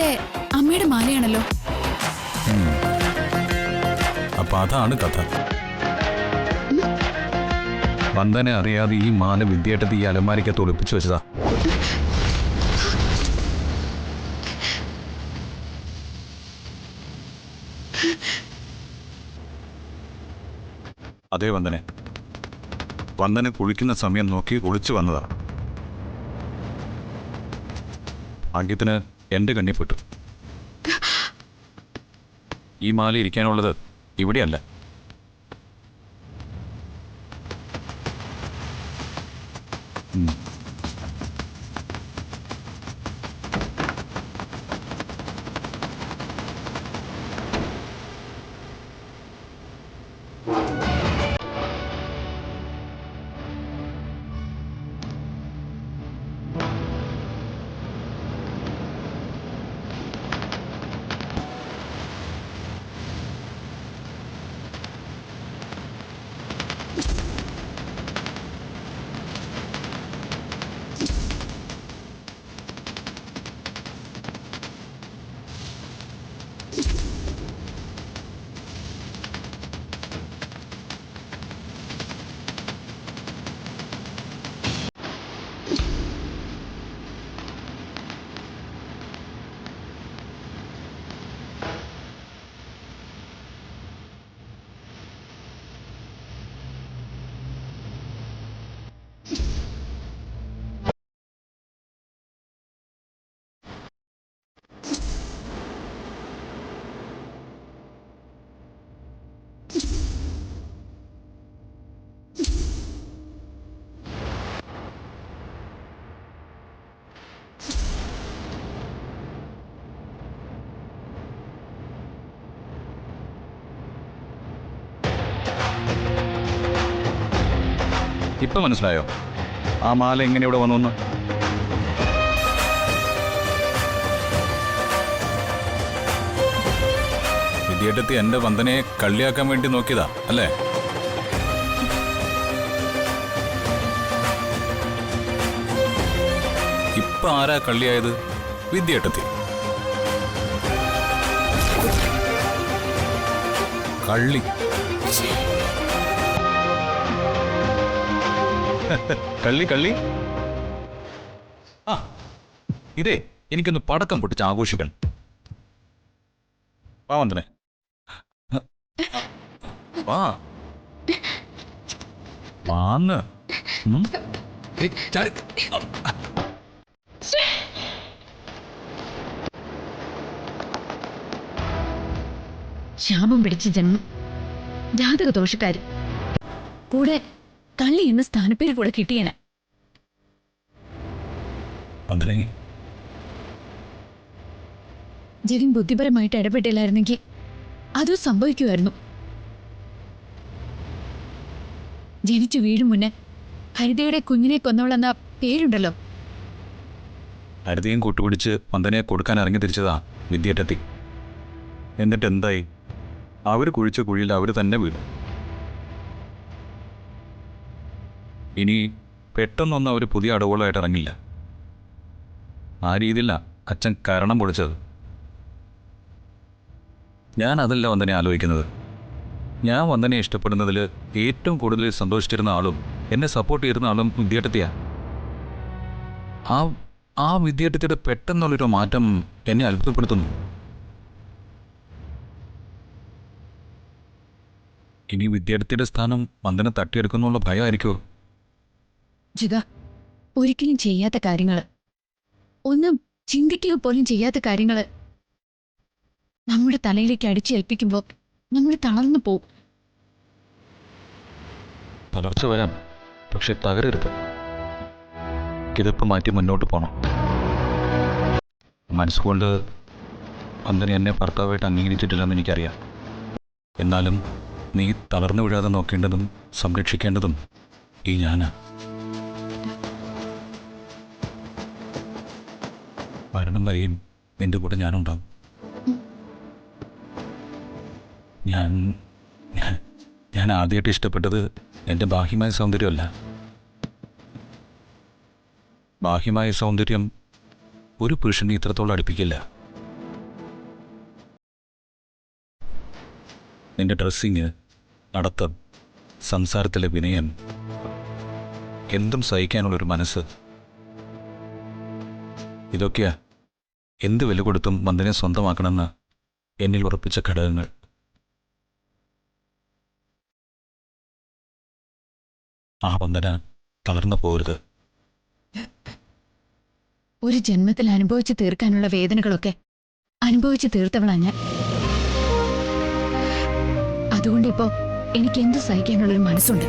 ഇപ്പോഴത്തെ അമ്മയുടെ മാലയാണല്ലോ. അപ്പൊ അതാണ് കഥ. വന്ദനെ അറിയാതെ ഈ മാല വിദ്യേട്ടത്തി ഈ അലമാരിക്കകത്ത് ഒളിപ്പിച്ചു വെച്ചതാ. അതേ വന്ദനെ കുളിക്കുന്ന സമയം നോക്കി ഒളിച്ചു വന്നതാ. ഭാഗ്യത്തിന് എന്റെ കണ്ണിപ്പെട്ടു. ഈ മാല ഇരിക്കാനുള്ളത് ഇവിടെയല്ല. ഇപ്പൊ മനസ്സിലായോ ആ മാല എങ്ങനെ ഇവിടെ വന്നു? വിദ്യേട്ടത്തി എന്റെ വന്ദനയെ കള്ളിയാക്കാൻ വേണ്ടി നോക്കിയതാ അല്ലേ? ഇപ്പൊ ആരാ കള്ളിയായത്? വിദ്യേട്ടത്തി. കള്ളി. കള്ളി. ആ ഇതേ എനിക്കൊന്ന് പടക്കം പൊട്ടിച്ച് ആഘോഷിക്കണം. വാ വന്ദനെ, വാന്ന്. ശാപം പിടിച്ച ജന്മം, ജാതക ദോഷക്കാര്, കൂടെ കള്ളി എന്ന സ്ഥാനപ്പേര് കൂടെ കിട്ടിയന. ജെവിൻ ബുദ്ധിപരമായിട്ട് ഇടപെട്ടില്ലായിരുന്നെങ്കിൽ അതും സംഭവിക്കുമായിരുന്നു. ജനിച്ചു വീഴും മുന്നേ ഹരിതയുടെ കുഞ്ഞിനെ കൊന്നവളെന്ന പേരുണ്ടല്ലോ. ഹരിതയും കൂട്ടുപിടിച്ച് വന്ദനയെ കൊടുക്കാൻ ഇറങ്ങി തിരിച്ചതാ വിദ്യേട്ടത്തി. എന്നിട്ട് എന്തായി? അവര് കുഴിച്ച കുഴിയിൽ അവര് തന്നെ വീണു. ഇനി പെട്ടെന്നൊന്നും അവർ പുതിയ അടവുകളായിട്ട് ഇറങ്ങില്ല. ആ രീതിയില അച്ഛൻ കരണം പൊളിച്ചത്. ഞാൻ അതല്ല വന്ദനെ ആലോചിക്കുന്നത്. ഞാൻ വന്ദനെ ഇഷ്ടപ്പെടുന്നതിൽ ഏറ്റവും കൂടുതൽ സന്തോഷിച്ചിരുന്ന ആളും എന്നെ സപ്പോർട്ട് ചെയ്തിരുന്ന ആളും വിദ്യേട്ടത്തിയാ. ആ വിദ്യേട്ടത്തിയുടെ പെട്ടെന്നുള്ളൊരു മാറ്റം എന്നെ അത്ഭുതപ്പെടുത്തുന്നു. ഇനി വിദ്യേട്ടത്തിയുടെ സ്ഥാനം വന്ദന തട്ടിയെടുക്കുന്നുള്ള ഭയമായിരിക്കുമോ? ജിത, ഒരിക്കലും ചെയ്യാത്ത കാര്യങ്ങള്, ഒന്നും ചിന്തിക്കുക പോലും ചെയ്യാത്ത കാര്യങ്ങള് നമ്മുടെ തലയിലേക്ക് അടിച്ചേൽപ്പിക്കുമ്പോൾ നമ്മൾ തളർന്നു പോവും. തളർച്ച വരാം, പക്ഷെ തകരരുത്. കിതപ്പ് മാറ്റി മുന്നോട്ട് പോകണം. മനസ്സുകൊണ്ട് വന്ദന എന്നെ ഭർത്താവായിട്ട് അംഗീകരിച്ചിട്ടില്ലെന്ന് എനിക്കറിയാം. എന്നാലും നീ തളർന്നു വീഴാതെ നോക്കേണ്ടതും സംരക്ഷിക്കേണ്ടതും ഈ ഞാനാ. മരണം വരെയും നിന്റെ കൂടെ ഞാനുണ്ടാവും. ഞാൻ ആദ്യമായിട്ട് ഇഷ്ടപ്പെട്ടത് എൻ്റെ ബാഹ്യമായ സൗന്ദര്യമല്ല. ബാഹ്യമായ സൗന്ദര്യം ഒരു പുരുഷനെ ഇത്രത്തോളം അടുപ്പിക്കില്ല. നിന്റെ ഡ്രസ്സിങ്, നടത്തം, സംസാരത്തിലെ വിനയം, എന്തും സഹിക്കാനുള്ളൊരു മനസ്സ്, ഇതൊക്കെയാ എന്ത് വില കൊടുത്തും വന്ദനെ സ്വന്തമാക്കണമെന്ന് എന്നിൽ ഉറപ്പിച്ച ഘടകങ്ങൾ. ആ വന്ദന തളർന്നു പോകരുത്. ഒരു ജന്മത്തിൽ അനുഭവിച്ചു തീർക്കാനുള്ള വേദനകളൊക്കെ അനുഭവിച്ചു തീർത്തവളാ ഞാൻ. അതുകൊണ്ടിപ്പോ എനിക്ക് എന്തു സഹിക്കാനുള്ളൊരു മനസ്സുണ്ട്.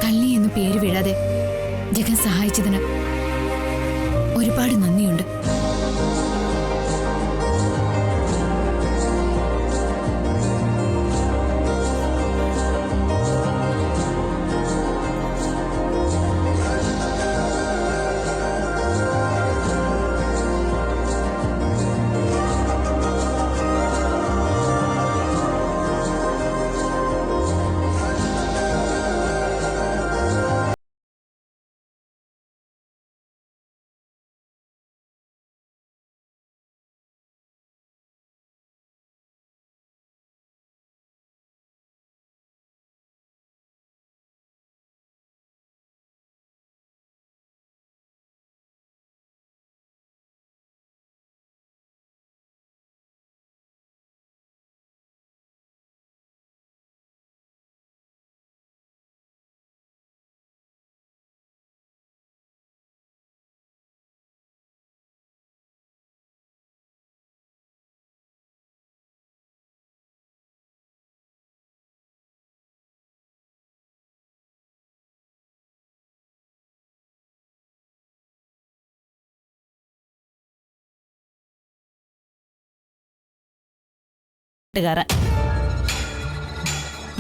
കള്ളി എന്ന് പേര് വീഴാതെ ജഗൻ സഹായിച്ചതിന് ഒരുപാട് നന്ദിയുണ്ട്.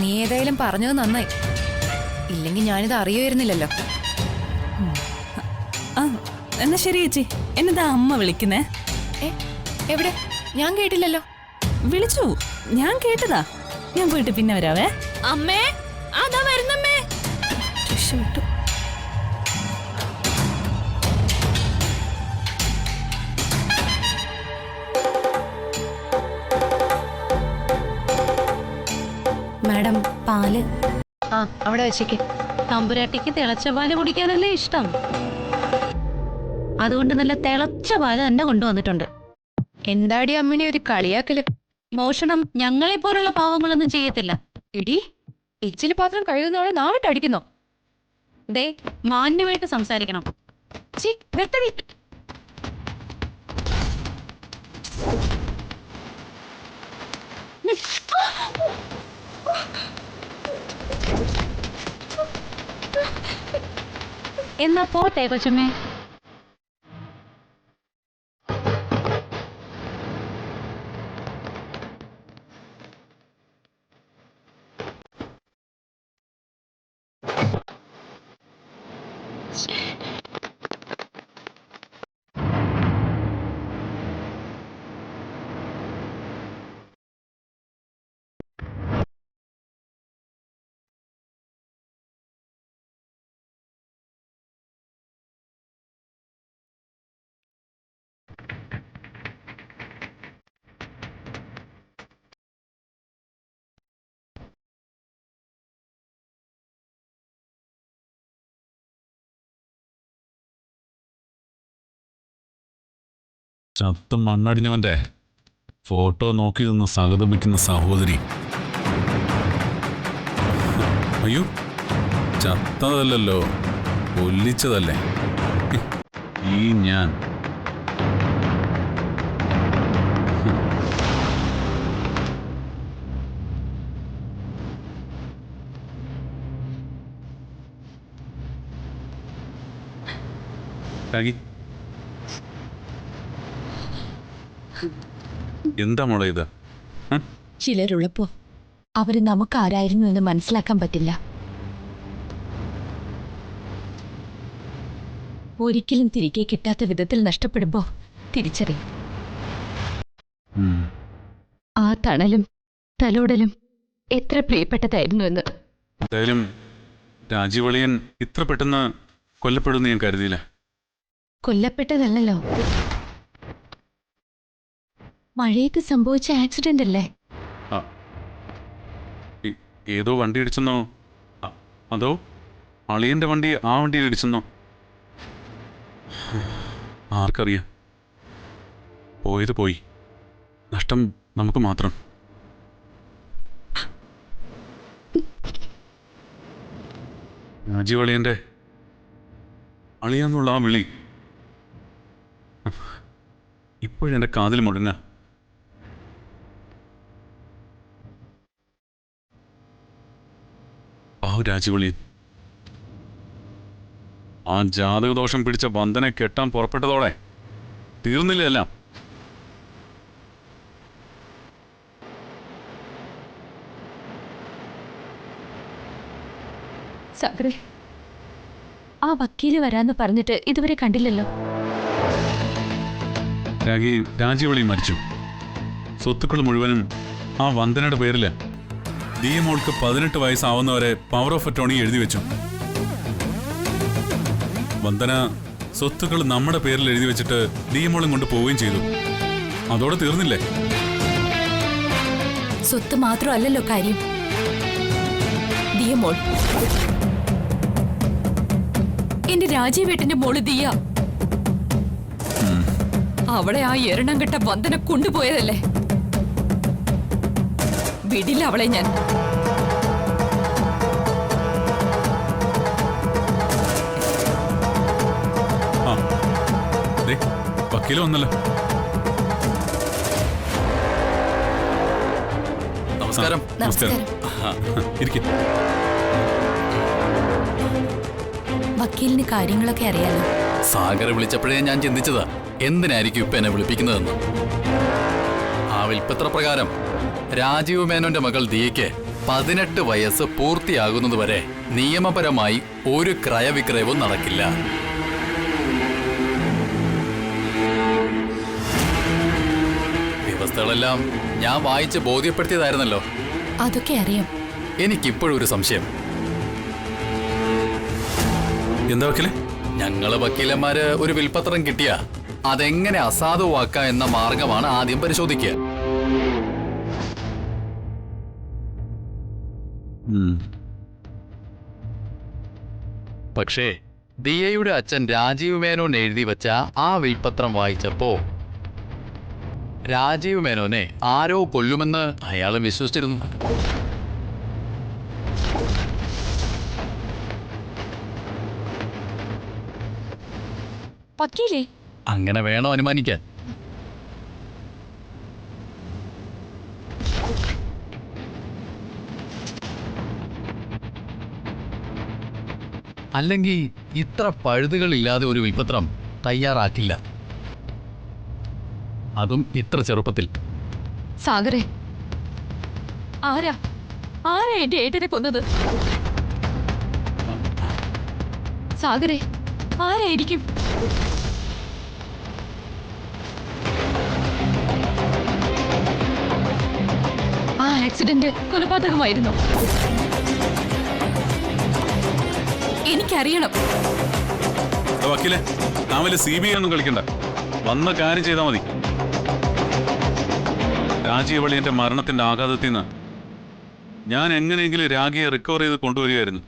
നീ ഏതായാലും പറഞ്ഞത് നന്നായി. ഇല്ലെങ്കിൽ ഞാനിത് അറിയുമായിരുന്നില്ലല്ലോ. എന്നാ ശരി ചേച്ചി, എന്നതാ അമ്മ വിളിക്കുന്നേ? എവിടെ? ഞാൻ കേട്ടില്ലല്ലോ. വിളിച്ചു, ഞാൻ കേട്ടതാ. ഞാൻ പോയിട്ട് പിന്നെ വരാവേ. അമ്മേ, അതാ വരുന്നമ്മേ. രക്ഷപ്പെട്ടു. മാഡം, പാല്. ആ, അവിടെ വെച്ചേക്ക്. തമ്പുരാട്ടിക്ക് തിളച്ച പാല് കുടിക്കാനല്ലേ ഇഷ്ടം. അതുകൊണ്ട് നല്ല തിളച്ച പാല് തന്നെ കൊണ്ടുവന്നിട്ടുണ്ട്. എന്താടി അമ്മിണി ഒരു കളിയാക്കല്? മോഷണം ഞങ്ങളെ പോലുള്ള പാവങ്ങളൊന്നും ചെയ്യത്തില്ല. ഇടി, ഇച്ചിരി പാത്രം കഴുകുന്നവളെ നാവിട്ട് അടിക്കുന്നോ? ദേ, മാന്യമായിട്ട് സംസാരിക്കണം. നിർത്തടി. എന്നാ പോട്ടെ കൊച്ചമ്മേ. ചത്ത മണ്ണടിഞ്ഞവന്റെ ഫോട്ടോ നോക്കി നിന്ന് സഹതപിക്കുന്ന സഹോദരി. അയ്യോ, ചത്തതല്ലോ, കൊല്ലിച്ചതല്ലേ ഈ ഞാൻ. എന്താ മോളെ ഇത്? ചിലരുള്ളപ്പോ അവര് നമുക്ക് ആരായിരുന്നു എന്ന് മനസ്സിലാക്കാൻ പറ്റില്ല. ഒരിക്കലും തിരികെ കിട്ടാത്ത വിധത്തിൽ നഷ്ടപ്പെടുമ്പോ തിരിച്ചറിയും. ആ തണലും തലോടലും എത്ര പ്രിയപ്പെട്ടതായിരുന്നു എന്ന്. എന്തായാലും രാജീവളിയൻ ഇത്ര പെട്ടെന്ന് കൊല്ലപ്പെടുമെന്ന് ഞാൻ കരുതിയില്ല. കൊല്ലപ്പെട്ടതല്ലോ, മഴയത്ത് സംഭവിച്ച ആക്സിഡന്റ് അല്ലേ? ആ ഏതോ വണ്ടി ഇടിച്ചെന്നോ അതോ അളിയൻ്റെ വണ്ടി ആ വണ്ടിയിൽ ഇടിച്ചെന്നോ ആർക്കറിയാം. പോയത് പോയി, നഷ്ടം നമുക്ക് മാത്രം. രാജീവ് അളിയൻ്റെ അളിയെന്നുള്ള ആ വിളി ഇപ്പോഴെൻ്റെ കാതിൽ മുഴങ്ങ. രാജീവ് അളിയൻ ആ ജാതകദോഷം പിടിച്ച വന്ദനെ കെട്ടാൻ പുറപ്പെട്ടതോടെ തീർന്നില്ല എല്ലാം. സാഗറെ, ആ വക്കീല് വരാന്ന് പറഞ്ഞിട്ട് ഇതുവരെ കണ്ടില്ലല്ലോ. രാജീവ് അളിയൻ മരിച്ചു. സ്വത്തുക്കൾ മുഴുവനും ആ വന്ദനയുടെ പേരില് മോൾക്ക് 18 വയസ്സാവുന്നവരെ പവർ ഓഫ് അറ്റോർണി എഴുതി വെച്ചു. വന്ദന സ്വത്തുക്കൾ നമ്മുടെ പേരിൽ എഴുതി വെച്ചിട്ട് മോളും കൊണ്ട് പോവുകയും ചെയ്തു. അതോടെ തീർന്നില്ലേ? സ്വത്ത് മാത്രമല്ലല്ലോ കാര്യം. ദിയമോൾ, എന്റെ രാജീവേട്ടന്റെ മോള് ദിയ, അവളെ ആ എരണം കെട്ട വന്ദന കൊണ്ടുപോയതല്ലേ? വിടില്ല അവളെ ഞാൻ. വക്കീല് വന്നല്ലോ. നമസ്കാരം. നമസ്കാരം. ഇരിക്കും. വക്കീലിന് കാര്യങ്ങളൊക്കെ അറിയാലോ. സാഗർ വിളിച്ചപ്പോഴേ ഞാൻ ചിന്തിച്ചതാ എന്തിനായിരിക്കും ഇപ്പൊ എന്നെ വിളിപ്പിക്കുന്നതെന്ന്. ആ വിൽപ്പത്ര പ്രകാരം രാജീവ് മേനോന്റെ മകൾ ദിയയ്ക്ക് 18 വയസ്സ് പൂർത്തിയാകുന്നതുവരെ നിയമപരമായി ഒരു ക്രയവിക്രയവും നടക്കില്ല. വ്യവസ്ഥകളെല്ലാം ഞാൻ വായിച്ച് ബോധ്യപ്പെടുത്തിയതായിരുന്നല്ലോ. അതൊക്കെ അറിയാം. എനിക്കിപ്പോഴൊരു സംശയം. എന്താ വക്കീലെ? ഞങ്ങള് വക്കീലന്മാര് ഒരു വിൽപ്പത്രം കിട്ടിയ അതെങ്ങനെ അസാധുവാക്കാം എന്ന മാർഗമാണ് ആദ്യം പരിശോധിക്കുക. പക്ഷേ ദിയയുടെ അച്ഛൻ രാജീവ് മേനോൻ എഴുതി വെച്ച ആ വിൽപ്പത്രം വായിച്ചപ്പോ രാജീവ് മേനോനെ ആരോ കൊല്ലുമെന്ന് അയാൾ വിശ്വസിച്ചിരുന്നു. വക്കീലേ, അങ്ങനെ വേണോ അനുമാനിക്കാൻ? അല്ലെങ്കിൽ ഇത്ര പഴുതുകളില്ലാതെ ഒരു വിൽപ്പത്രം തയ്യാറാക്കില്ല, അതും ഇത്ര ചെറുപ്പത്തിൽ. സാഗറെ, ആരാ എന്റെ ഏട്ടനെ കൊന്നത്? സാഗറെ, ആരായിരിക്കും? ആ ആക്സിഡന്റ് കൊലപാതകമായിരുന്നു. എനിക്കറിയണം. വക്കീലെ, താൻ വലിയ CBI ഒന്നും കളിക്കണ്ട, വന്ന കാര്യം ചെയ്താൽ മതി. രാജീവ് അളിയന്റെ മരണത്തിന്റെ ആഘാതത്തിൽ നിന്ന് ഞാൻ എങ്ങനെയെങ്കിലും രാഗിയെ റിക്കവർ ചെയ്ത് കൊണ്ടുവരികയായിരുന്നു.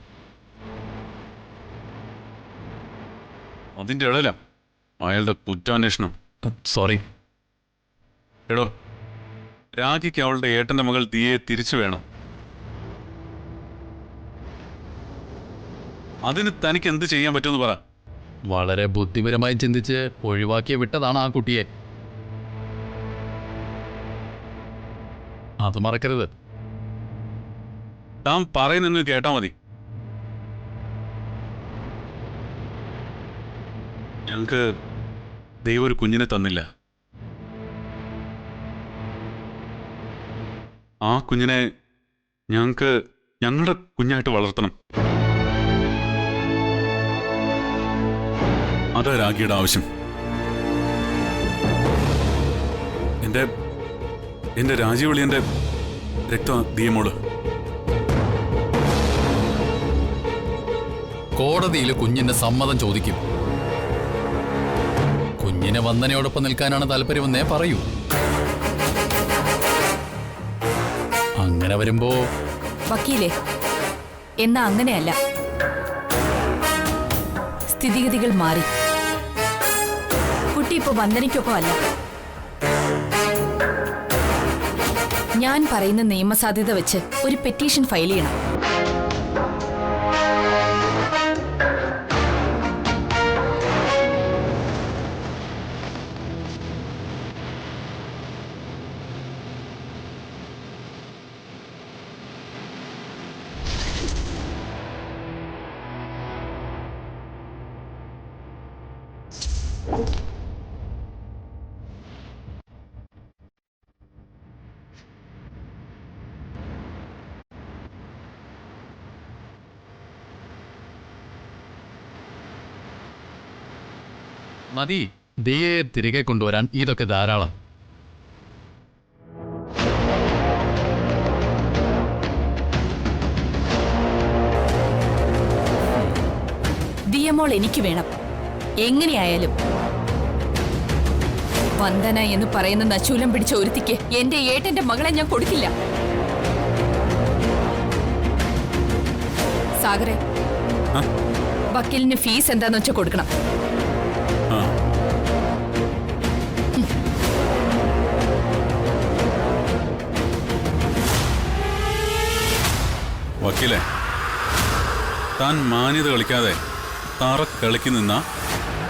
അതിന്റെ ഇടയില അയാളുടെ കുറ്റാന്വേഷണം. സോറി. എടോ, രാഗിക്ക് അവളുടെ ഏട്ടന്റെ മകൾ ദിയയെ തിരിച്ചു വേണം. അതിന് തനിക്ക് എന്ത് ചെയ്യാൻ പറ്റുമെന്ന് പറ. വളരെ ബുദ്ധിപരമായി ചിന്തിച്ച് ഒഴിവാക്കി വിട്ടതാണ് ആ കുട്ടിയെ. അത് മറക്കരുത്. താൻ പറയുന്നെന്ന് കേട്ടാ മതി. ഞങ്ങൾക്ക് ദൈവം ഒരു കുഞ്ഞിനെ തന്നില്ല. ആ കുഞ്ഞിനെ ഞങ്ങൾക്ക് ഞങ്ങളുടെ കുഞ്ഞായിട്ട് വളർത്തണം. അതാ രാഗിയുടെ ആവശ്യം. എന്റെ രാജീവ് അളിയന്റെ രക്ത ദിയമോള്. കോടതിയിൽ കുഞ്ഞിന്റെ സമ്മതം ചോദിക്കും. കുഞ്ഞിനെ വന്ദനയോടൊപ്പം നിൽക്കാനാണ് താല്പര്യമെന്നേ പറയൂ. അങ്ങനെ വരുമ്പോ വക്കീലേ, എന്നാ അങ്ങനെയല്ല. സ്ഥിതിഗതികൾ മാറി. കുട്ടി ഇപ്പൊ വന്ദനയ്ക്കൊപ്പം അല്ല. ഞാൻ പറയുന്ന നിയമസാധ്യത വെച്ച് ഒരു പെറ്റീഷൻ ഫയൽ ചെയ്യണം. മതി, ദിയെ തിരികെ കൊണ്ടുവരാൻ ഇതൊക്കെ ധാരാളം. ദിയമോൾ എനിക്ക് വേണം, എങ്ങനെയായാലും. വന്ദന എന്ന് പറയുന്ന നശൂലം പിടിച്ച ഒരുത്തിക്ക് എന്റെ ഏട്ടന്റെ മകളെ ഞാൻ കൊടുക്കില്ല. സാഗറെ, വക്കീലിന് ഫീസ് എന്താന്ന് വെച്ചാൽ കൊടുക്കണം. വക്കീലെ, താൻ മാന്യത കളിക്കാതെ തറ കളിക്ക് നിന്നാ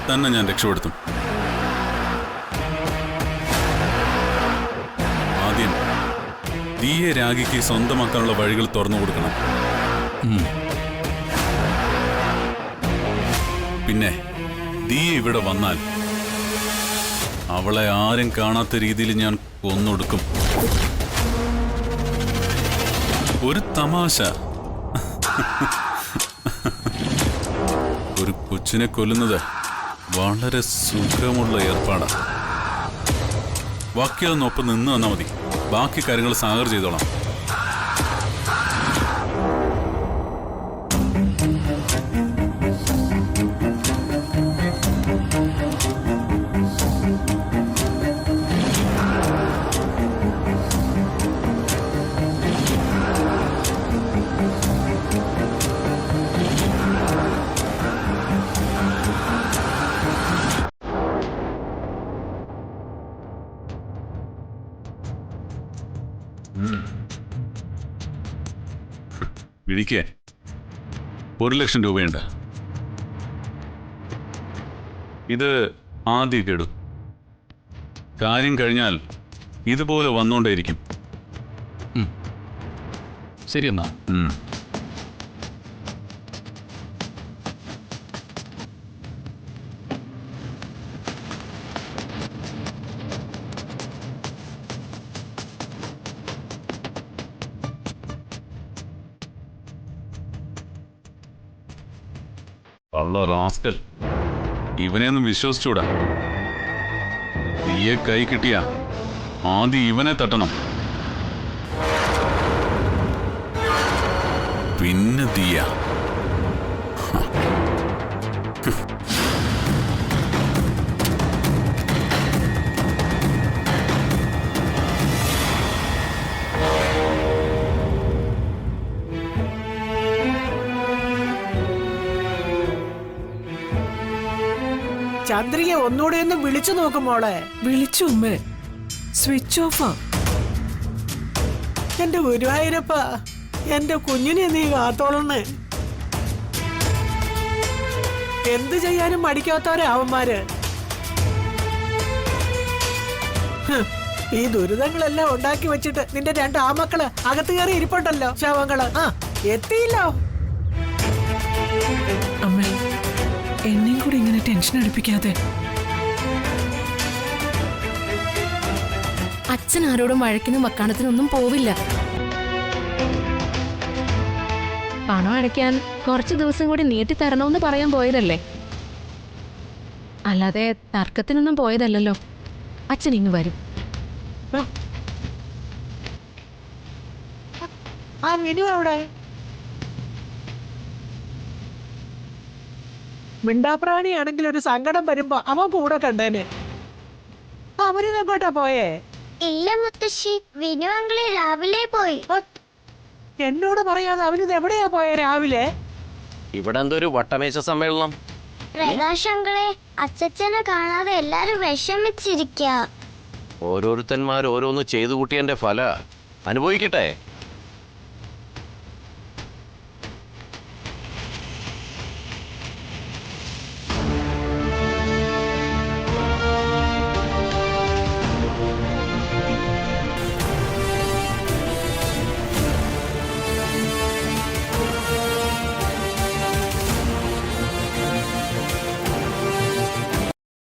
തന്നെ ഞാൻ രക്ഷപ്പെടുത്തും. ആദ്യം ദിയെ രാഗിക്ക് സ്വന്തമാക്കാനുള്ള വഴികൾ തുറന്നു കൊടുക്കണം. പിന്നെ ദിയെ ഇവിടെ വന്നാൽ അവളെ ആരും കാണാത്ത രീതിയിൽ ഞാൻ കൊന്നൊടുക്കും. ഒരു തമാശ. ഒരു കൊച്ചിനെ കൊല്ലുന്നത് വളരെ സുഖമുള്ള ഏർപ്പാടാണ്. ബാക്കിയൊന്നൊപ്പം നിന്ന് തന്നാൽ മതി. ബാക്കി കാര്യങ്ങൾ സാഗർ ചെയ്തോളാം. വിളിക്കേ 1,00,000 രൂപയുണ്ട്. ഇത് ആദ്യം കേടു. കാര്യം കഴിഞ്ഞാൽ ഇതുപോലെ വന്നുകൊണ്ടേയിരിക്കും. ശരി എന്നാ. അല്ല റാസ്കൽ, ഇവനെയൊന്നും വിശ്വസിച്ചൂടാ. ദിയെ കൈ കിട്ടിയ ആദ്യം ഇവനെ തട്ടണം, പിന്നെ ദിയ. ചന്ദ്രിക ഒന്നുകൂടെ ഒന്ന് വിളിച്ചു നോക്കുമോളെ. വിളിച്ചു ഉമ്മേ, സ്വിച്ച് ഓഫാ. എന്റെ ഗുരുവായൂരപ്പ, എന്റെ കുഞ്ഞിനെ നീ കാത്തോളണേ. എന്ത് ചെയ്യാനും മടിക്കാത്തവരെ അവന്മാര്. ഈ ദുരിതങ്ങളെല്ലാം ഉണ്ടാക്കി വെച്ചിട്ട് നിന്റെ 2 ആമക്കള് അകത്ത് കയറി ഇരിപ്പുണ്ടല്ലോ, ശവങ്ങള്. എത്തിയില്ലോ. അമ്മേ, എന്നെയും കൂടി ഇങ്ങനെ ടെൻഷൻ അടുപ്പിക്കാതെ. അച്ഛൻ ആരോടും വഴക്കിനും വക്കാണത്തിനൊന്നും പോവില്ല. പണം അടയ്ക്കാൻ കുറച്ച് ദിവസം കൂടി നീട്ടിത്തരണമെന്ന് പറയാൻ പോയതല്ലേ, അല്ലാതെ തർക്കത്തിനൊന്നും പോയതല്ലല്ലോ. അച്ഛൻ ഇങ്ങ് വരും. ആ മിനു അവിടെ മിണ്ടാപ്രാണിയാണെങ്കിൽ ഒരു സങ്കടം വരുമ്പോ അവൻ കൂടെ കണ്ടേനെ. അവരിതെങ്ങോട്ടാ പോയേ? ഇല്ല മുത്തശ്ശി, വിനു അങ്കിള് രാവിലെ പോയി. എന്നോട് പറയാതെ അവനിത് എവിടെയാ പോയ രാവിലെ? ഇവിടെ എന്തൊരു വട്ടമേശ സമ്മേളനം? പ്രകാശങ്ങളെ അച്ഛനെ കാണാതെ എല്ലാരും വിഷമിച്ചിരിക്ക. ഓരോരുത്തന്മാർ ഓരോന്ന് ചെയ്തു കൂട്ടിയതിന്റെ ഫല അനുഭവിക്കട്ടെ.